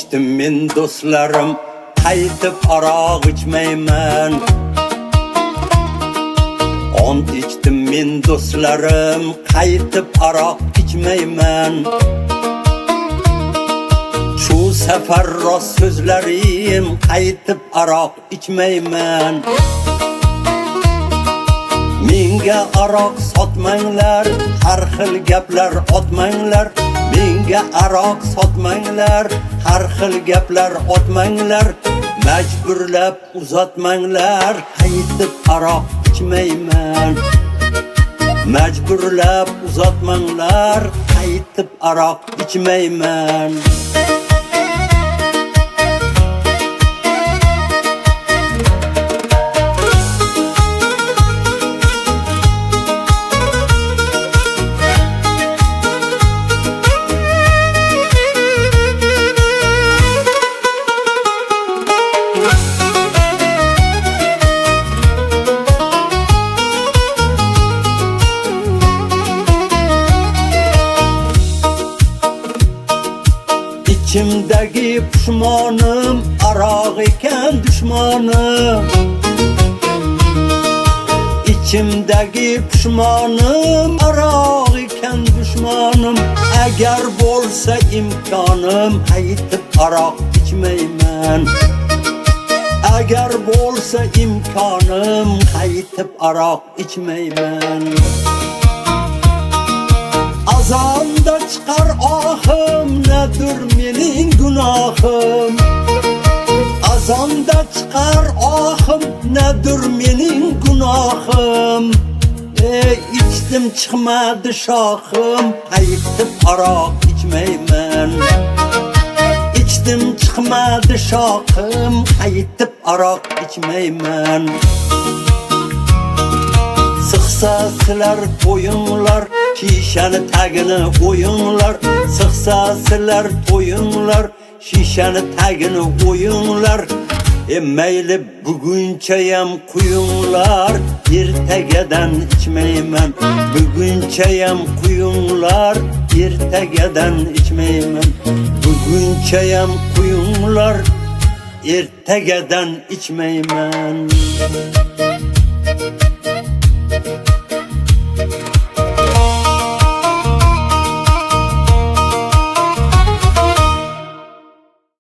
içdim men do'stlarim, qaytib aroq ichmayman. Ont içdim men do'stlarim, qaytib aroq ichmayman. Shu safar rost so'zlarim, qaytib aroq ichmayman. Menga aroq sotmanglar, har xil gaplar otmanglar. Menga aroq sotmanglar, har xil gaplar otmanglar. Majburlab uzatmanglar, qaytib aroq ichmayman. Majburlab uzatmanglar, qaytib aroq ichmayman. İçimdeki pişmanım, aroq ekan düşmanım. İçimdeki pişmanım, aroq ekan düşmanım. Agar bo'lsa imkonim, qaytib aroq ichmayman. Agar bo'lsa imkonim, qaytib aroq ichmayman. Azanda çıkar ahım, nedir mening günahım? Azanda çıkar ahım, nedir mening günahım? İçtim çıkmadı şahım, qaytib aroq ichmayman. İçtim çıkmadı şahım, qaytib aroq ichmayman. Sıxsa sizlar to'yinglar, shishani tagini o'yinglar. Sıxsa sizlar to'yinglar, shishani tagini o'yinglar. Mayli bugunchayam quyinglar, ertagadan ichmayman. Bugunchayam quyinglar, ertagadan ichmayman. Bugunchayam quyinglar, ertagadan ichmayman.